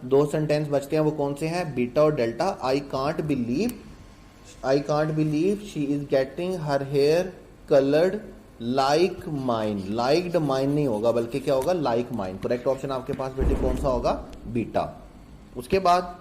दो सेंटेंस बचते हैं, वो कौन से हैं? बीटा और delta. I can't believe she is getting her hair coloured like mine. Liked mine नहीं होगा, बल्कि क्या होगा? Like mine. करेक्ट ऑप्शन आपके पास बेटे कौन सा होगा? बीटा। उसके बाद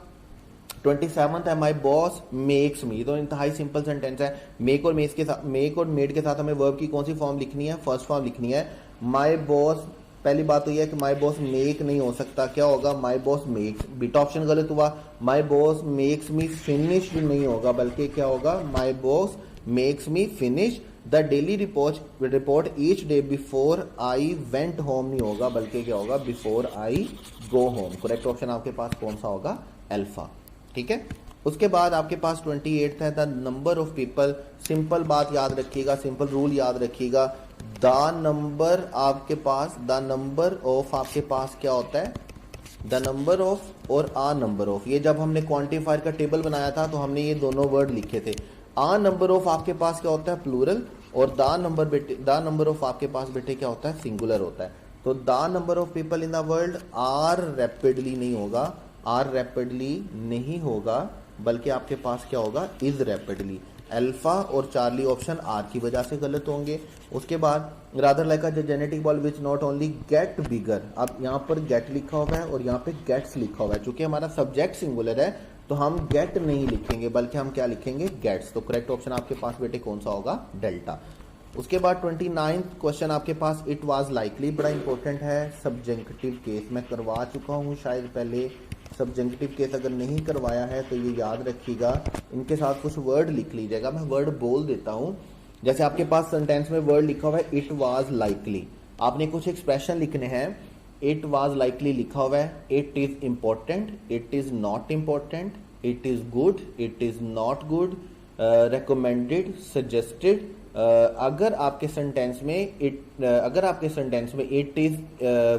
27th है माई बॉस मेक्स मी। तो इंतहाई सिंपल सेंटेंस है। मेक और मेड के साथ हमें वर्ब की कौन सी फॉर्म लिखनी है? फर्स्ट फॉर्म लिखनी है। माई बॉस, पहली बात तो यह है कि माई बॉस मेक नहीं हो सकता, क्या होगा? My boss makes. Beta option गलत हुआ। My boss makes me finished नहीं होगा, बल्कि क्या होगा? My boss makes me finish the daily report each day before I went home नहीं होगा, बल्कि क्या होगा? Before I go home. Correct option आपके पास कौन सा होगा? अल्फा। ठीक है। उसके बाद आपके पास 28 है the number of people. Simple बात याद रखिएगा, सिंपल रूल याद रखिएगा। द नंबर आपके पास, द नंबर ऑफ आपके पास क्या होता है? द नंबर ऑफ और आ नंबर ऑफ। ये जब हमने क्वांटिफायर का टेबल बनाया था तो हमने ये दोनों वर्ड लिखे थे। आ नंबर ऑफ आपके पास क्या होता है? प्लूरल। और द नंबर ऑफ आपके पास बेटे क्या होता है? सिंगुलर होता है। तो the number of people in the world are rapidly नहीं होगा, आर रैपिडली नहीं होगा, बल्कि आपके पास क्या होगा? Is rapidly. अल्फा और चार्ली ऑप्शन आर की वजह से गलत होंगे। उसके बाद rather like a genetic ball which not only get बिगर। अब यहाँ पर गेट लिखा हुआ है और यहाँ पे गेट्स लिखा हुआ है। चूंकि हमारा सब्जेक्ट सिंगुलर है तो हम गेट नहीं लिखेंगे, बल्कि हम क्या लिखेंगे? गेट्स। तो करेक्ट ऑप्शन आपके पास बेटे कौन सा होगा? डेल्टा। उसके बाद 29th क्वेश्चन आपके पास इट वाज लाइकली, बड़ा इंपॉर्टेंट है। सब्जेक्टिव केस मैं करवा चुका हूँ शायद पहले। सब्जेक्टिव केस अगर नहीं करवाया है तो ये याद रखिएगा, इनके साथ कुछ वर्ड लिख लीजिएगा। मैं वर्ड बोल देता हूँ। जैसे आपके पास सेंटेंस में वर्ड लिखा हुआ है इट वाज लाइकली, आपने कुछ एक्सप्रेशन लिखने हैं। इट वाज लाइकली लिखा हुआ है, it is important, it is not important, it is good, it is not good, recommended, suggested. अगर आपके सेंटेंस में it is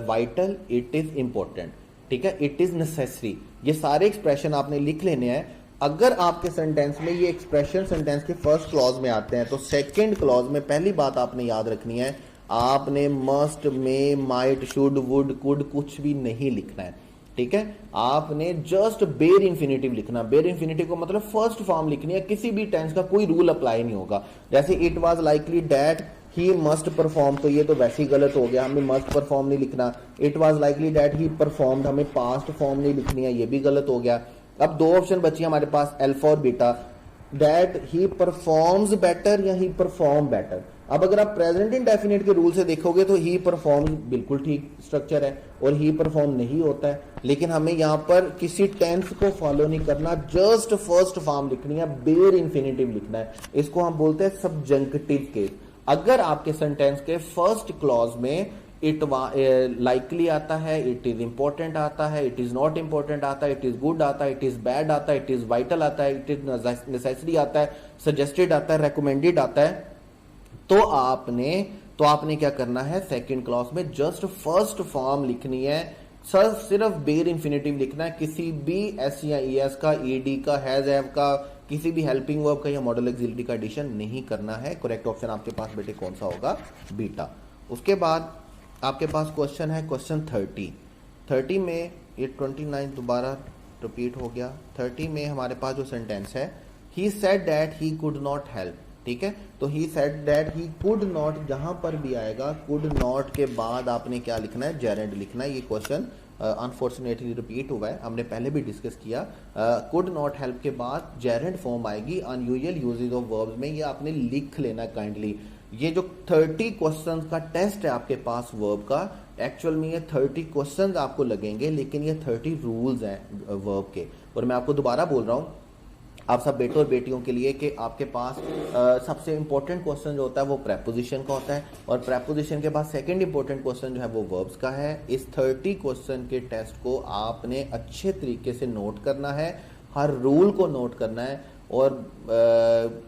vital, it is important, ठीक है, इट इज नेसेसरी, ये सारे एक्सप्रेशन आपने लिख लेने हैं। अगर आपके सेंटेंस में ये एक्सप्रेशन सेंटेंस के फर्स्ट क्लॉज में आते हैं तो सेकंड क्लॉज में पहली बात आपने याद रखनी है, आपने must, may, might, should, would, could कुछ भी नहीं लिखना है। ठीक है, आपने जस्ट बेयर इंफिनिटिव लिखना। बेयर इंफिनिटिव को मतलब फर्स्ट फॉर्म लिखनी है, किसी भी टेंस का कोई रूल अप्लाई नहीं होगा। जैसे it was likely that he must perform, तो ये तो वैसे ही गलत हो गया, हमें मस्ट परफॉर्म नहीं लिखना। It was likely that he performed, हमें पास्ट फॉर्म नहीं लिखनी है, ये भी गलत हो गया। अब दो ऑप्शन बची हमारे पास, अल्फा और beta. That he performs better या ही परफॉर्म बेटर। अब अगर आप प्रेजेंट इंडेफिनिट के रूल से देखोगे तो ही परफॉर्म बिल्कुल ठीक स्ट्रक्चर है और ही परफॉर्म नहीं होता है, लेकिन हमें यहाँ पर किसी टेंस को फॉलो नहीं करना, जस्ट फर्स्ट फॉर्म लिखनी है, बेयर इंफिनिटिव लिखना है। इसको हम बोलते हैं सब्जंक्टिव केस। अगर आपके सेंटेंस के फर्स्ट क्लॉज में इट लाइकली आता है, इट इज इंपॉर्टेंट आता है, इट इज नॉट इंपॉर्टेंट आता है, इट इज गुड आता है, इट इज बैड आता है, इट इज वाइटल आता है, इट इज नेसेसरी आता है, सजेस्टेड आता है, रेकमेंडेड आता है, तो आपने क्या करना है, सेकंड क्लॉज में जस्ट फर्स्ट फॉर्म लिखनी है। सिर्फ बेयर इंफिनिटिव लिखना है, किसी भी एस या ईएस का, ईडी का, हैज हैव का, किसी भी हेल्पिंग वर्ब का या मॉडल ऑक्सिलरी का एडिशन नहीं करना है। करेक्ट ऑप्शन आपके पास बेटे कौन सा होगा? बीटा। उसके बाद आपके पास क्वेश्चन है क्वेश्चन 30 में, ये 29 दोबारा रिपीट हो गया। 30 में हमारे पास जो सेंटेंस है, ही said that he could not help, ठीक है, तो ही said that he could not, जहां पर भी आएगा कुड नॉट के बाद आपने क्या लिखना है? जेरेंड लिखना है। ये क्वेश्चन अनफॉर्चुनेटली रिपीट हुआ है, हमने पहले भी डिस्कस किया। कुड नॉट हेल्प के बाद जेरेंड फॉर्म आएगी अनयूजुअल यूजेज ऑफ वर्ब्स में, ये आपने लिख लेना काइंडली। ये जो 30 क्वेश्चन का टेस्ट है आपके पास वर्ब का, एक्चुअल में ये 30 क्वेश्चन आपको लगेंगे, लेकिन ये 30 रूल्स हैं वर्ब के। और मैं आपको दोबारा बोल रहा हूं आप सब बेटों और बेटियों के लिए कि आपके पास सबसे इंपॉर्टेंट क्वेश्चन जो होता है वो प्रेपोजिशन का होता है, और प्रेपोजिशन के बाद सेकंड इंपॉर्टेंट क्वेश्चन जो है वो वर्ब्स का है। इस 30 क्वेश्चन के टेस्ट को आपने अच्छे तरीके से नोट करना है, हर रूल को नोट करना है, और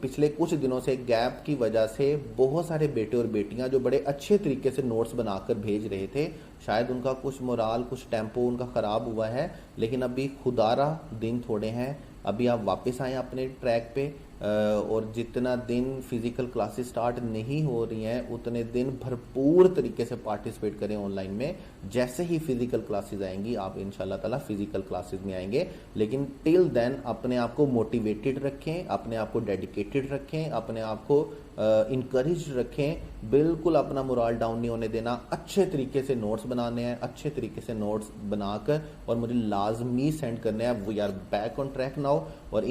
पिछले कुछ दिनों से गैप की वजह से बहुत सारे बेटे और बेटियां जो बड़े अच्छे तरीके से नोट्स बनाकर भेज रहे थे, शायद उनका कुछ मोराल कुछ टेम्पो उनका ख़राब हुआ है, लेकिन अभी खुदारा दिन थोड़े हैं, अभी आप वापस आएँ अपने ट्रैक पे। और जितना दिन फिज़िकल क्लासेस स्टार्ट नहीं हो रही हैं उतने दिन भरपूर तरीके से पार्टिसिपेट करें ऑनलाइन में। जैसे ही फिज़िकल क्लासेस आएंगी आप इंशाल्लाह ताला फिज़िकल क्लासेस में आएंगे, लेकिन टिल देन अपने आप को मोटिवेटेड रखें, अपने आप को डेडिकेटेड रखें, अपने आप को इनकरेज रखें, बिल्कुल अपना मोराल डाउन नहीं होने देना। अच्छे तरीके से नोट्स बनाने हैं, अच्छे तरीके से नोट्स बनाकर और मुझे लाजमी सेंड करने हैं। We are back on track now. और